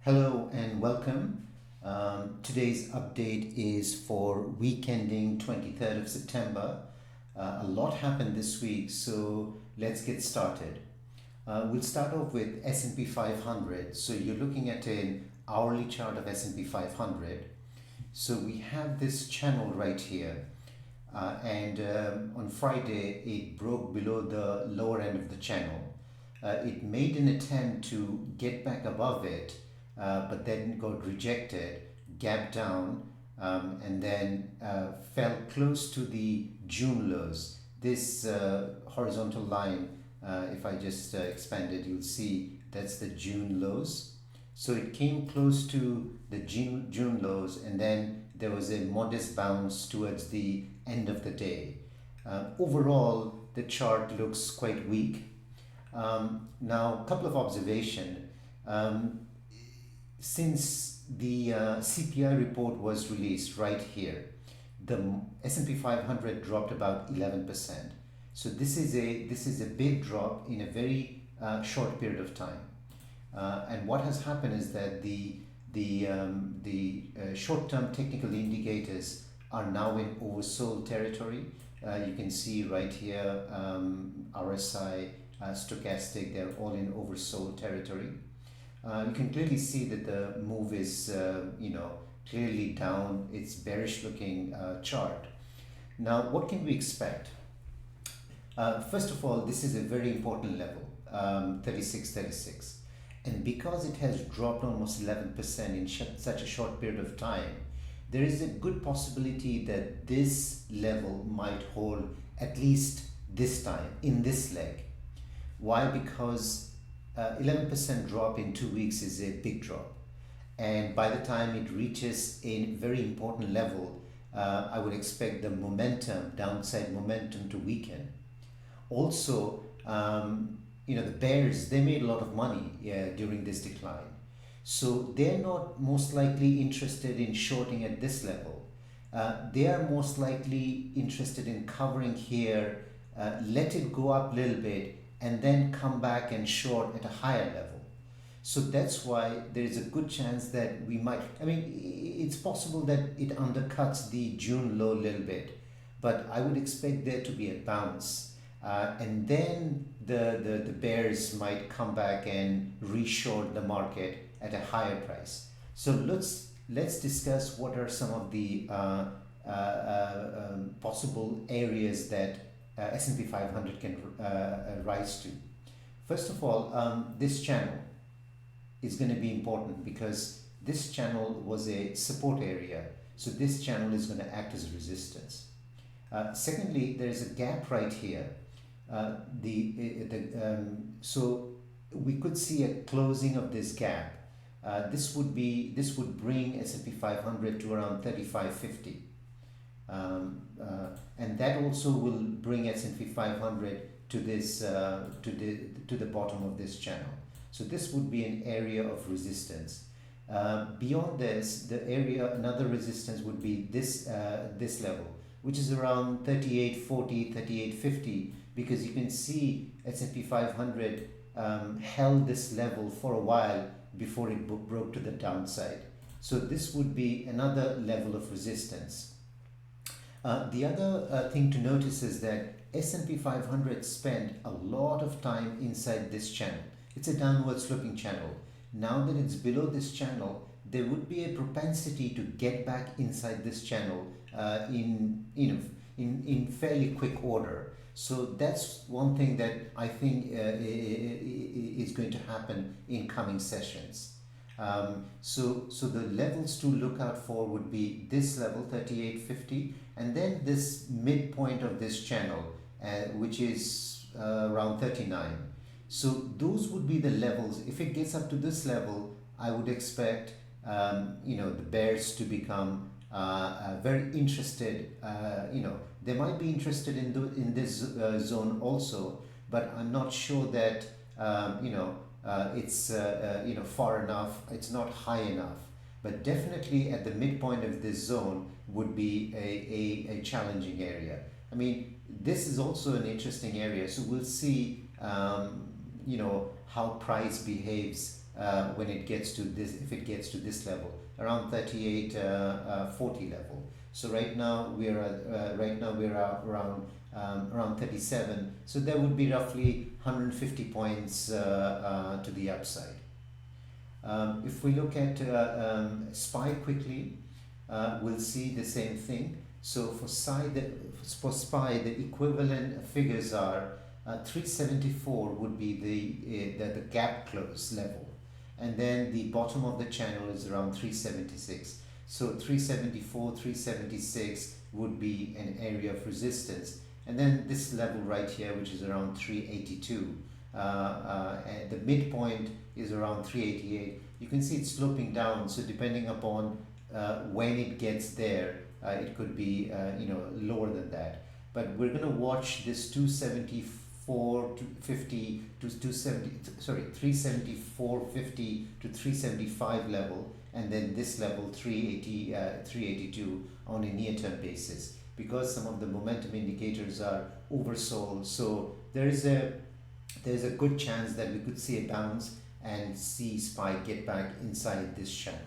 Hello and welcome. Today's update is for week ending 23rd of September. A lot happened this week, so let's get started. We'll start off with S&P 500. So you're looking at an hourly chart of S&P 500. So we have this channel right here. And on Friday, it broke below the lower end of the channel. It made an attempt to get back above it, but then got rejected, gapped down, and then fell close to the June lows. This horizontal line, if I just expand it, you'll see that's the June lows. So it came close to the June lows, and then there was a modest bounce towards the end of the day. Overall, the chart looks quite weak. Now, a couple of observations. Since the CPI report was released right here, the S&P 500 dropped about 11%. So this is a big drop in a very short period of time. And what has happened is that the short-term technical indicators are now in oversold territory. You can see right here, RSI, stochastic, they're all in oversold territory. You can clearly see that the move is, clearly down. It's bearish looking chart. Now, what can we expect? First of all, this is a very important level, 36.36. And because it has dropped almost 11% in such a short period of time, there is a good possibility that this level might hold at least this time, in this leg. Why? Because 11% drop in 2 weeks is a big drop. And by the time it reaches a very important level, I would expect the momentum, downside momentum, to weaken. Also, the bears, they made a lot of money during this decline. So they're not most likely interested in shorting at this level. They are most likely interested in covering here, let it go up a little bit, and then come back and short at a higher level. So that's why there is a good chance that we might, it's possible that it undercuts the June low a little bit, but I would expect there to be a bounce. And then the bears might come back and reshort the market at a higher price. So let's discuss what are some of the possible areas that S&P 500 can rise to. First of all, this channel is going to be important because this channel was a support area. So this channel is going to act as resistance. Secondly, there is a gap right here. So we could see a closing of this gap. This would bring S&P 500 to around 3550. And that also will bring S&P 500 to this to the bottom of this channel. So this would be an area of resistance. Beyond this, another resistance would be this level, which is around 3840, 3850, because you can see S&P 500 held this level for a while before it broke to the downside. So this would be another level of resistance. The other thing to notice is that S&P 500 spent a lot of time inside this channel. It's a downward sloping channel. Now that it's below this channel, there would be a propensity to get back inside this channel in fairly quick order. So that's one thing that I think is going to happen in coming sessions. So the levels to look out for would be this level, 3850, and then this midpoint of this channel, which is around 39. So those would be the levels. If it gets up to this level, I would expect the bears to become very interested. They might be interested in this zone also, but I'm not sure that it's far enough. It's not high enough. But definitely at the midpoint of this zone would be a challenging area. This is also an interesting area. So we'll see how price behaves when it gets to this, if it gets to this level, around 38.40 level. So right now we're around 37. So there would be roughly 150 points to the upside. If we look at SPY quickly, we'll see the same thing. So for SPY, the equivalent figures are 374 would be the gap close level, and then the bottom of the channel is around 376. So 374, 376 would be an area of resistance, and then this level right here, which is around 382. And the midpoint is around 388. You can see it's sloping down, so depending upon when it gets there, it could be lower than that. But we're going to watch this 274.50 to 374.50 to 375 level, and then this level 382 on a near-term basis, because some of the momentum indicators are oversold. So there's a good chance that we could see a bounce and see SPY get back inside this channel.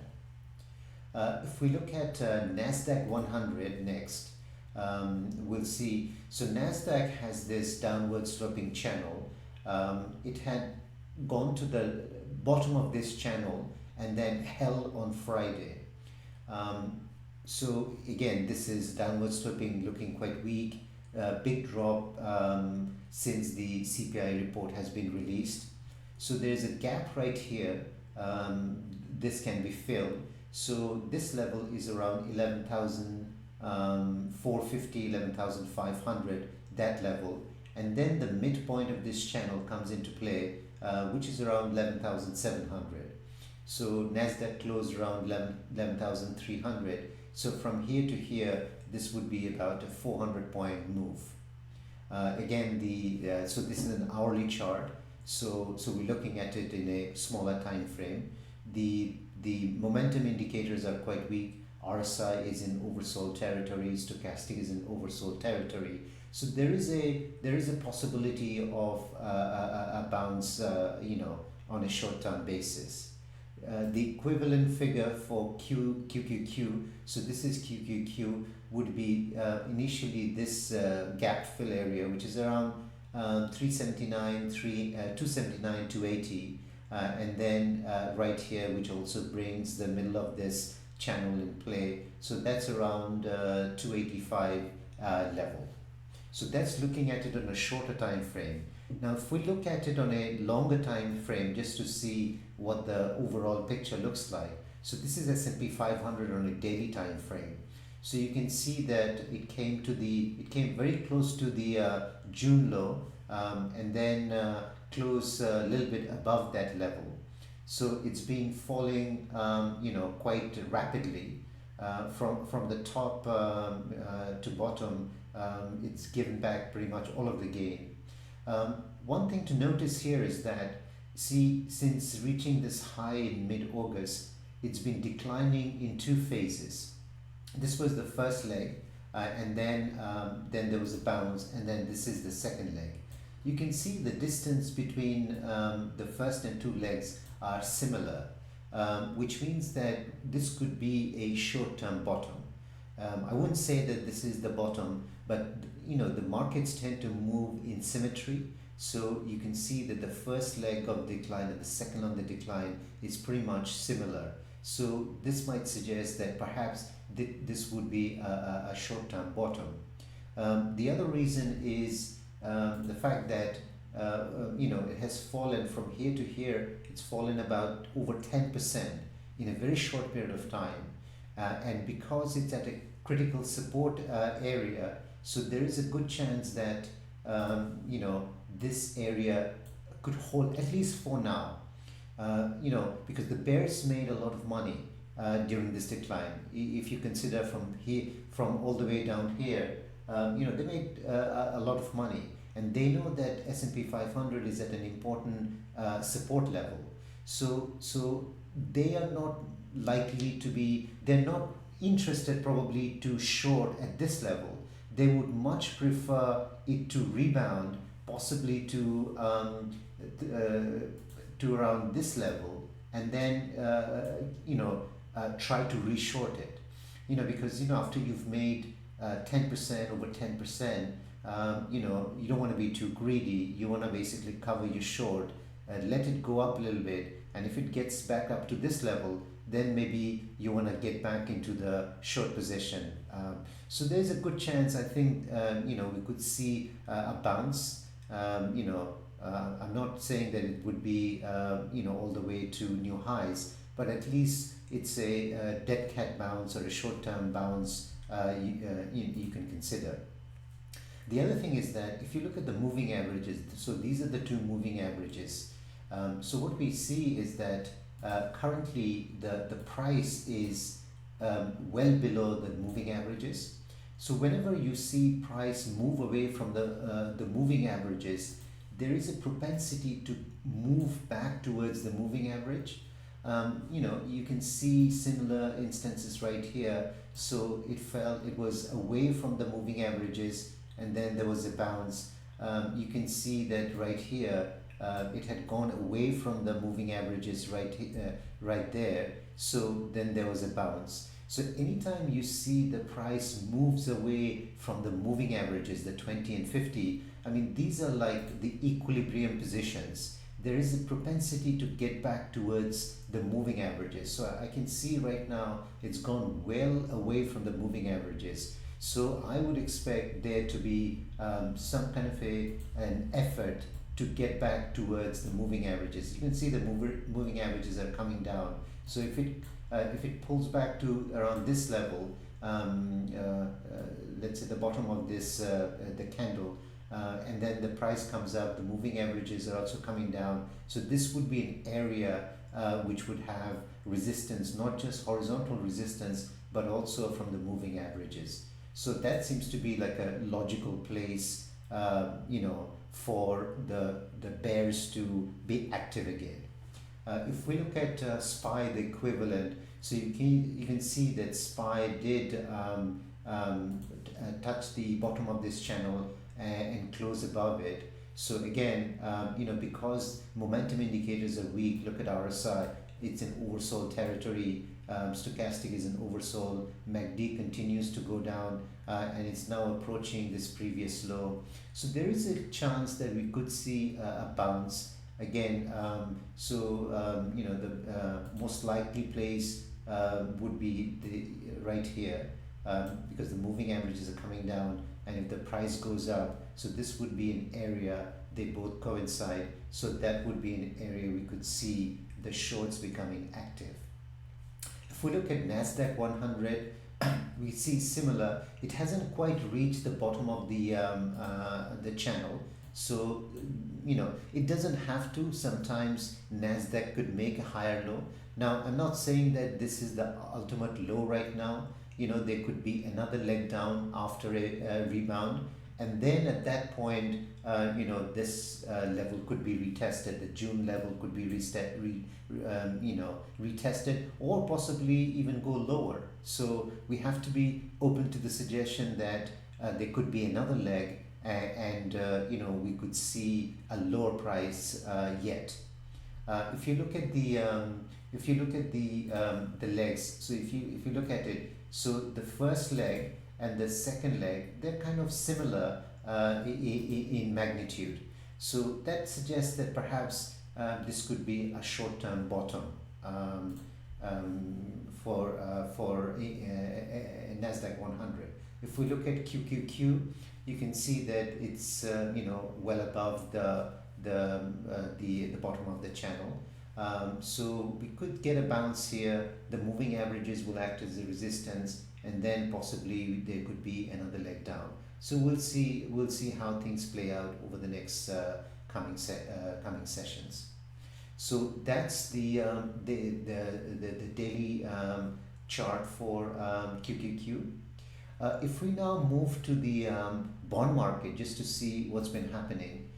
If we look at NASDAQ 100 next, we'll see, so NASDAQ has this downward sloping channel. It had gone to the bottom of this channel and then held on Friday. So again, this is downward sloping, looking quite weak. Big drop since the CPI report has been released. So there's a gap right here. This can be filled. So this level is around 11,450, 11,500, that level. And then the midpoint of this channel comes into play, which is around 11,700. So NASDAQ closed around 11,300. So from here to here, this would be about a 400-point move. Again, so this is an hourly chart. So we're looking at it in a smaller time frame. The momentum indicators are quite weak. RSI is in oversold territory. Stochastic is in oversold territory. So there is a possibility of a bounce, on a short-term basis. The equivalent figure for QQQ, so this is QQQ, would be initially this gap fill area, which is around 279, 280, and then right here, which also brings the middle of this channel in play. So that's around 285 level. So that's looking at it on a shorter time frame. Now, if we look at it on a longer time frame, just to see what the overall picture looks like. So this is S&P 500 on a daily time frame. So you can see that it came very close to the June low, and then close a little bit above that level. So it's been falling, quite rapidly from the top to bottom. It's given back pretty much all of the gain. One thing to notice here is that, since reaching this high in mid-August, it's been declining in two phases. This was the first leg, and then there was a bounce, and then this is the second leg. You can see the distance between the first and two legs are similar, which means that this could be a short-term bottom. I wouldn't say that this is the bottom, but the markets tend to move in symmetry. So you can see that the first leg of decline and the second on the decline is pretty much similar. So this might suggest that perhaps this would be a short-term bottom. The other reason is the fact that it has fallen from here to here. It's fallen about over 10% in a very short period of time, and because it's at a critical support area, so there is a good chance that this area could hold, at least for now. Because the bears made a lot of money during this decline. If you consider from all the way down here, they made a lot of money, and they know that S&P 500 is at an important support level. So they are not likely to be. They're not interested probably to short at this level. They would much prefer it to rebound, possibly to around this level, and then try to reshort it. Because after you've made 10% over 10%, you don't want to be too greedy. You want to basically cover your short, let it go up a little bit, and if it gets back up to this level, then maybe you want to get back into the short position. So there's a good chance, I think, we could see a bounce. I'm not saying that it would be, all the way to new highs, but at least it's a dead cat bounce or a short-term bounce you can consider. The other thing is that if you look at the moving averages, so these are the two moving averages. So what we see is that currently the price is well below the moving averages. So whenever you see price move away from the moving averages, there is a propensity to move back towards the moving average. You can see similar instances right here. So it was away from the moving averages, and then there was a bounce. You can see that right here, it had gone away from the moving averages right there. So then there was a bounce. So anytime you see the price moves away from the moving averages, the 20 and 50, I mean, these are like the equilibrium positions. There is a propensity to get back towards the moving averages. So I can see right now it's gone well away from the moving averages. So I would expect there to be some kind of an effort to get back towards the moving averages. You can see the moving averages are coming down. So if it pulls back to around this level, let's say the bottom of this the candle, and then the price comes up, the moving averages are also coming down. So this would be an area which would have resistance, not just horizontal resistance, but also from the moving averages. So that seems to be like a logical place, for the bears to be active again. If we look at SPY, the equivalent, so you can see that SPY did touch the bottom of this channel and close above it. So again, because momentum indicators are weak, look at RSI, it's in oversold territory. Stochastic is in oversold. MACD continues to go down, and it's now approaching this previous low. So there is a chance that we could see a bounce again. The most likely place would be right here, because the moving averages are coming down, and if the price goes up, so this would be an area, they both coincide, so that would be an area we could see the shorts becoming active. If we look at NASDAQ 100, we see similar. It hasn't quite reached the bottom of the channel, so it doesn't have to. Sometimes NASDAQ could make a higher low. Now, I'm not saying that this is the ultimate low right now. There could be another leg down after a rebound, and then at that point, this level could be retested. The June level could be retested, or possibly even go lower. So we have to be open to the suggestion that there could be another leg, and we could see a lower price yet. If you look at the legs, so if you look at it, so the first leg and the second leg, they're kind of similar in magnitude. So that suggests that perhaps this could be a short-term bottom for NASDAQ 100. If we look at QQQ, you can see that it's well above the bottom of the channel. So we could get a bounce here. The moving averages will act as a resistance, and then possibly there could be another leg down. So we'll see how things play out over the next coming sessions. So that's the daily chart for QQQ. If we now move to the bond market, just to see what's been happening,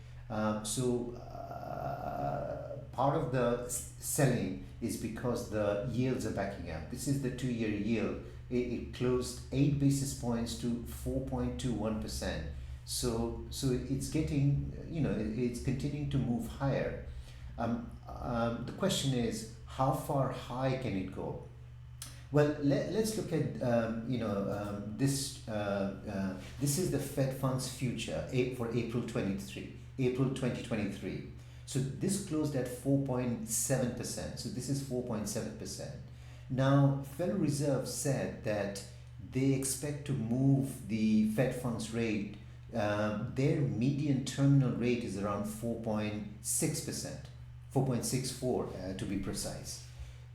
part of the selling is because the yields are backing up. This is the 2-year yield. It closed 8 basis points to 4.21%. So it's getting, it's continuing to move higher. The question is, how far high can it go? Well, let's look at this is the Fed funds future for April 2023. So this closed at 4.7%. So this is 4.7%. Now, Federal Reserve said that they expect to move the Fed funds rate. Their median terminal rate is around 4.6%, 4.64 to be precise.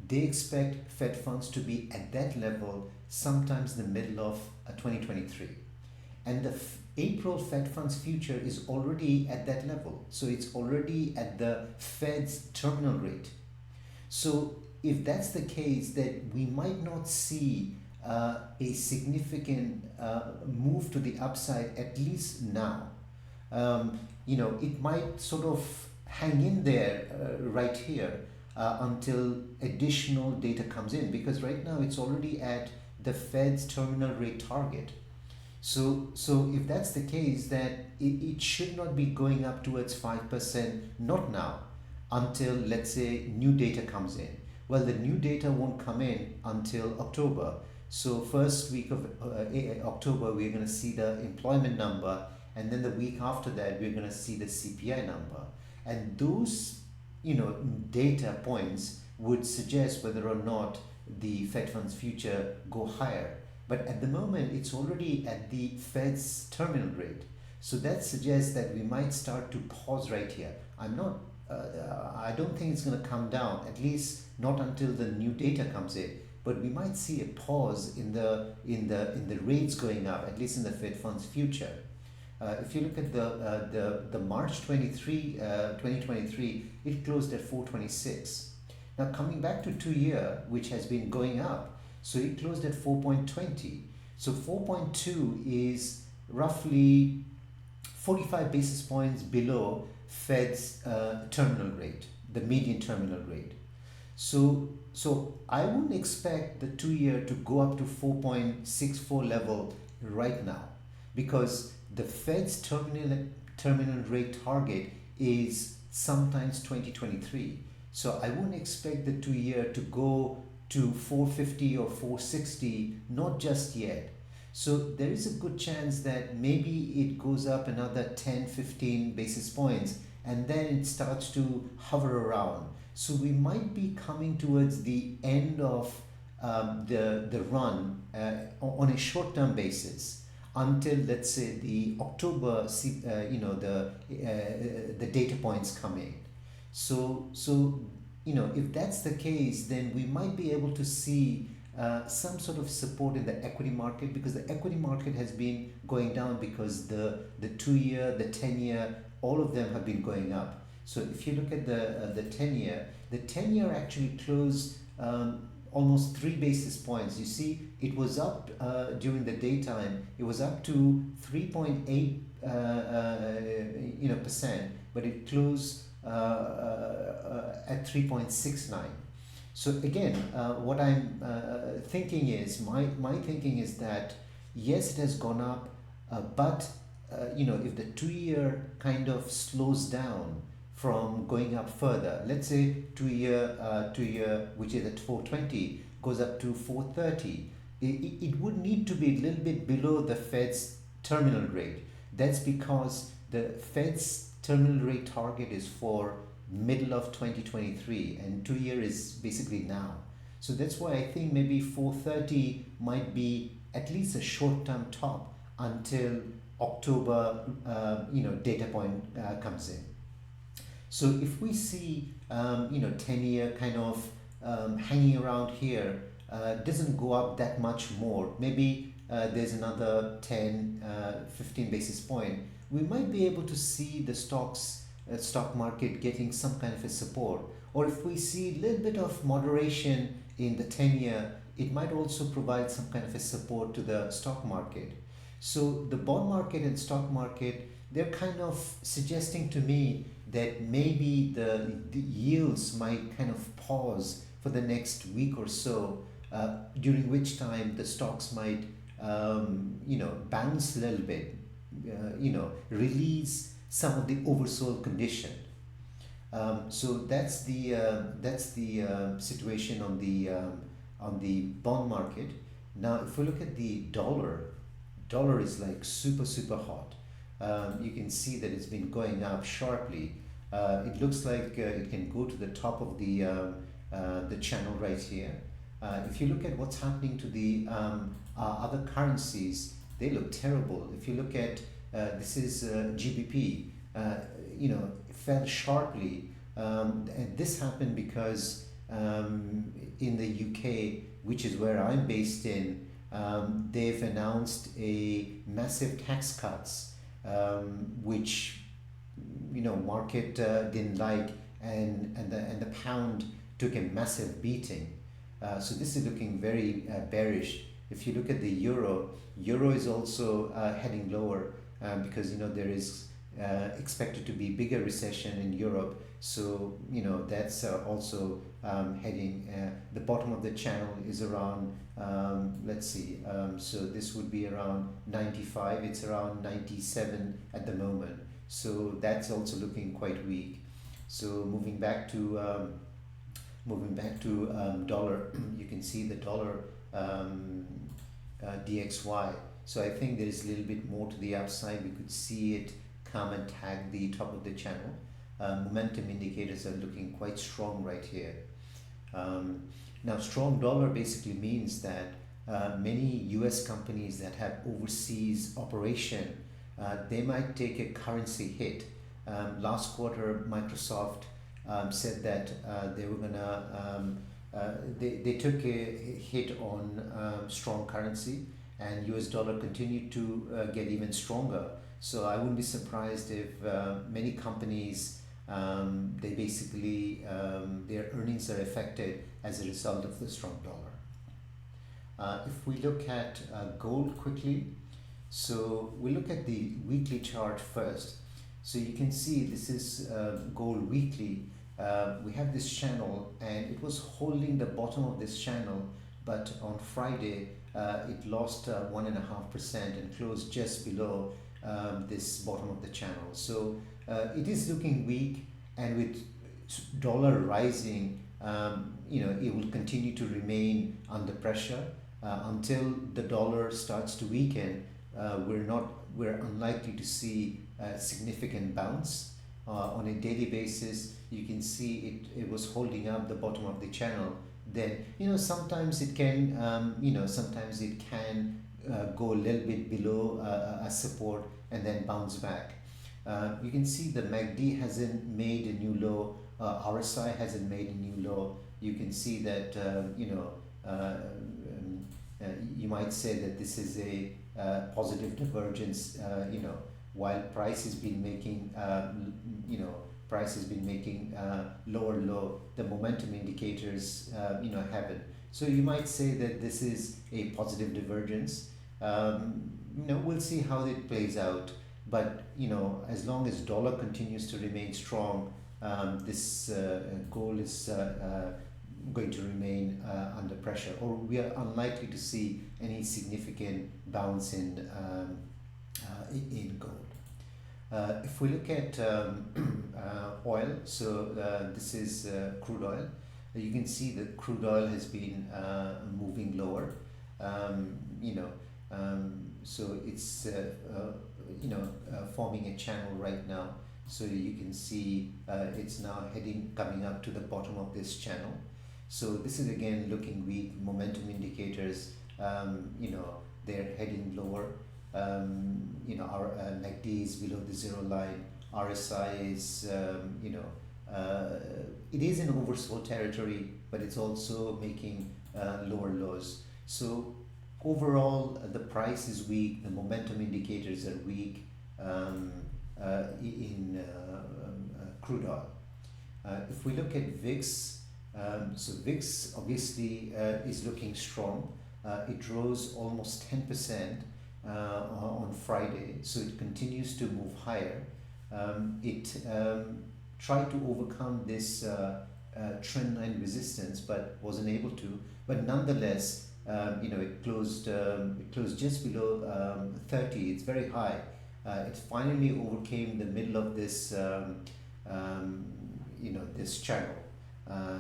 They expect Fed funds to be at that level sometimes in the middle of 2023. And the April Fed funds future is already at that level. So it's already at the Fed's terminal rate. So if that's the case, then we might not see a significant move to the upside, at least now. It might sort of hang in there right here until additional data comes in, because right now it's already at the Fed's terminal rate target. So if that's the case, then it should not be going up towards 5%, not now, until, let's say, new data comes in. Well, the new data won't come in until October. So first week of October, we're going to see the employment number, and then the week after that, we're going to see the CPI number. And those, data points would suggest whether or not the Fed funds future go higher. But at the moment, it's already at the Fed's terminal rate. So that suggests that we might start to pause right here. I don't think it's going to come down, at least not until the new data comes in. But we might see a pause in the rates going up, at least in the Fed funds future. If you look at the March 2023, it closed at 426. Now coming back to 2-year, which has been going up, so it closed at 4.20. So 4.2 is roughly 45 basis points below Fed's terminal rate, the median terminal rate. So I wouldn't expect the 2-year to go up to 4.64 level right now, because the Fed's terminal rate target is sometimes 2023. So I wouldn't expect the 2-year to go to 450 or 460, not just yet. So there is a good chance that maybe it goes up another 10-15 basis points, and then it starts to hover around. So we might be coming towards the end of the run on a short-term basis until, let's say, the October, the data points come in. So if that's the case, then we might be able to see some sort of support in the equity market, because the equity market has been going down because the 2-year, the 10-year, all of them have been going up. So if you look at the 10-year, the 10-year actually closed almost 3 basis points. You see, it was up during the daytime. It was up to 3.8 percent, but it closed at 3.69. So again, what I'm thinking is, my thinking is that yes, it has gone up, but if the 2-year kind of slows down from going up further, let's say 2-year, which is at 420, goes up to 430, it would need to be a little bit below the Fed's terminal rate. That's because the Fed's terminal rate target is for middle of 2023, and 2-year is basically now. So that's why I think maybe 430 might be at least a short-term top until October data point comes in. So if we see 10-year kind of hanging around here, doesn't go up that much more, maybe there's another 10-15 basis point, we might be able to see the stock market getting some kind of a support. Or if we see a little bit of moderation in the 10-year, it might also provide some kind of a support to the stock market. So the bond market and stock market, they're kind of suggesting to me that maybe the yields might kind of pause for the next week or so, during which time the stocks might bounce a little bit, release some of the oversold condition. So that's the situation on the bond market. Now, if we look at the dollar is like super hot. You can see that it's been going up sharply. It looks like it can go to the top of the channel right here. If you look at what's happening to the other currencies, they look terrible. If you look at this is GBP, it fell sharply, and this happened because in the UK, which is where I'm based in, they've announced a massive tax cuts, which market didn't like, and the pound took a massive beating. So this is looking very bearish. If you look at the euro is also heading lower because there is expected to be bigger recession in Europe. So that's also heading. The bottom of the channel is around. Let's see. So this would be around 95. It's around 97 at the moment. So that's also looking quite weak. So moving back to dollar, you can see the dollar DXY. So I think there is a little bit more to the upside. We could see it come and tag the top of the channel. Momentum indicators are looking quite strong right here. Now, strong dollar basically means that many US companies that have overseas operation, they might take a currency hit. Last quarter, Microsoft said that they were gonna they took a hit on strong currency, and US dollar continued to get even stronger. So I wouldn't be surprised if many companies they basically their earnings are affected as a result of the strong dollar. If we look at gold quickly, so we look at the weekly chart first. So you can see this is gold weekly. We have this channel, and it was holding the bottom of this channel, but on Friday it lost 1.5% and closed just below this bottom of the channel. So it is looking weak, and with dollar rising, it will continue to remain under pressure until the dollar starts to weaken. We're unlikely to see a significant bounce. On a daily basis, you can see it was holding up the bottom of the channel. Then sometimes it can sometimes it can go a little bit below a support and then bounce back. You can see the MACD hasn't made a new low. RSI hasn't made a new low. You can see that you might say that this is a positive divergence. While price has been making lower low, the momentum indicators haven't. So you might say that this is a positive divergence. We'll see how it plays out. But as long as dollar continues to remain strong, this goal is going to remain under pressure, or we are unlikely to see any significant bounce in gold. If we look at oil, so this is crude oil. You can see that crude oil has been moving lower. So it's forming a channel right now. So you can see it's now coming up to the bottom of this channel. So this is again looking weak. Momentum indicators, they're heading lower. Our MACD is below the zero line. RSI is, it is in oversold territory, but it's also making lower lows. So overall, the price is weak. The momentum indicators are weak in crude oil. If we look at VIX, so VIX obviously is looking strong. It rose almost 10% on Friday, so it continues to move higher. It tried to overcome this trend line resistance, but wasn't able to. But nonetheless, it closed just below 30. It's very high. It finally overcame the middle of this this channel. Uh,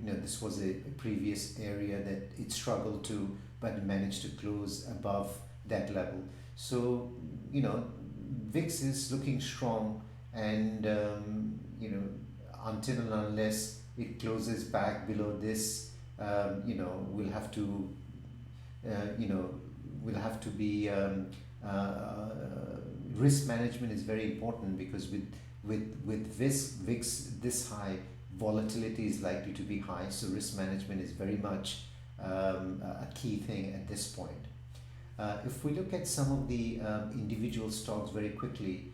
this was a previous area that it struggled to, but managed to close above that level. So VIX is looking strong, and until and unless it closes back below this, we'll have to be risk management is very important, because with VIX this high, volatility is likely to be high. So risk management is very much a key thing at this point. If we look at some of the individual stocks very quickly,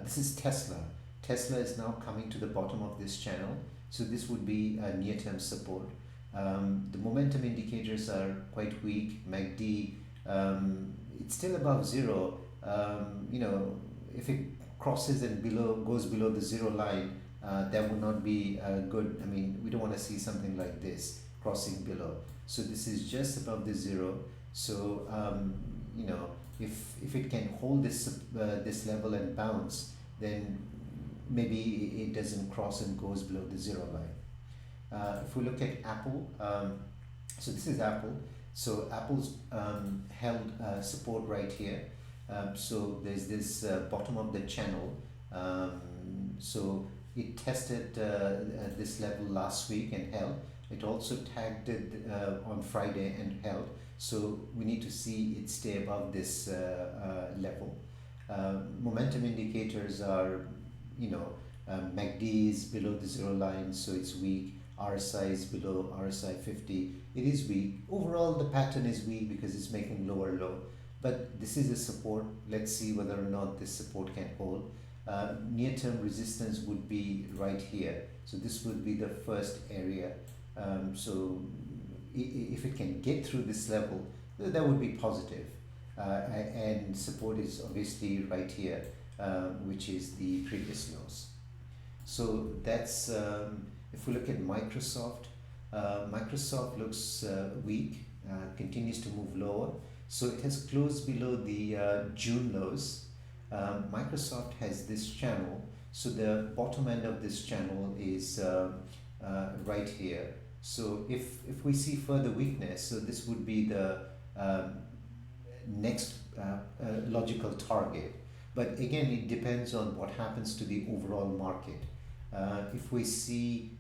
this is Tesla. Tesla is now coming to the bottom of this channel, so this would be a near-term support. The momentum indicators are quite weak. MACD, it's still above zero. If it crosses and goes below the zero line, that would not be good. I mean, we don't want to see something like this crossing below. So this is just above the zero. So if it can hold this level and bounce, then maybe it doesn't cross and goes below the zero line. If we look at Apple, so this is Apple. So Apple's held support right here. So there's this bottom of the channel. So it tested this level last week and held. It also tagged it on Friday and held. So we need to see it stay above this level. Momentum indicators are, MACD is below the zero line, so it's weak. RSI is below RSI 50. It is weak. Overall, the pattern is weak because it's making lower low. But this is a support. Let's see whether or not this support can hold. Near-term resistance would be right here. So this would be the first area. So if it can get through this level, that would be positive. And support is obviously right here, which is the previous lows. So that's, if we look at Microsoft, Microsoft looks weak, continues to move lower. So it has closed below the June lows. Microsoft has this channel. So the bottom end of this channel is right here. So if we see further weakness, so this would be the next logical target. But again, it depends on what happens to the overall market. If we see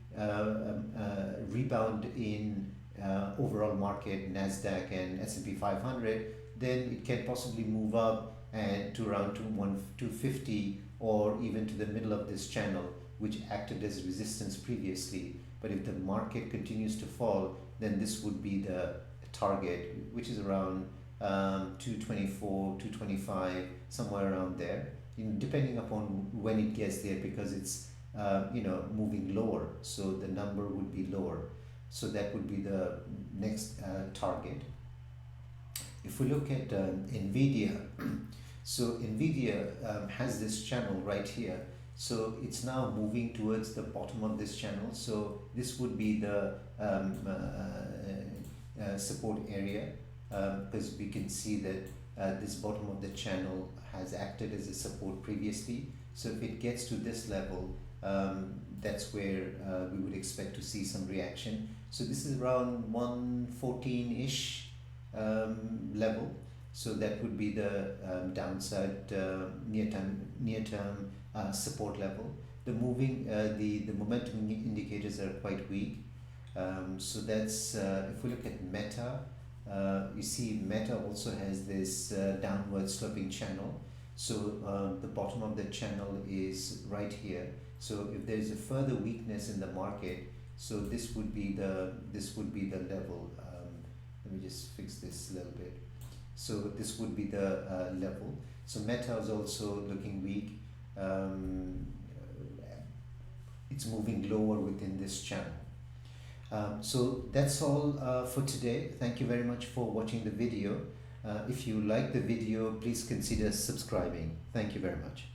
rebound in overall market, NASDAQ and S&P 500, then it can possibly move up and to around 250, or even to the middle of this channel, which acted as resistance previously. But if the market continues to fall, then this would be the target, which is around 224, 225, somewhere around there, depending upon when it gets there, because it's moving lower, so the number would be lower. So that would be the next target. If we look at Nvidia, so Nvidia has this channel right here. So it's now moving towards the bottom of this channel. So this would be the support area, because we can see that this bottom of the channel has acted as a support previously. So if it gets to this level, that's where we would expect to see some reaction. So this is around 114-ish level. So that would be the downside near-term support level. The momentum indicators are quite weak. So that's if we look at Meta, you see Meta also has this downward sloping channel. So the bottom of the channel is right here. So if there is a further weakness in the market, so this would be the level. Let me just fix this a little bit. So this would be the level. So Meta is also looking weak. It's moving lower within this channel. So that's all for today. Thank you very much for watching the video. If you like the video, please consider subscribing. Thank you very much.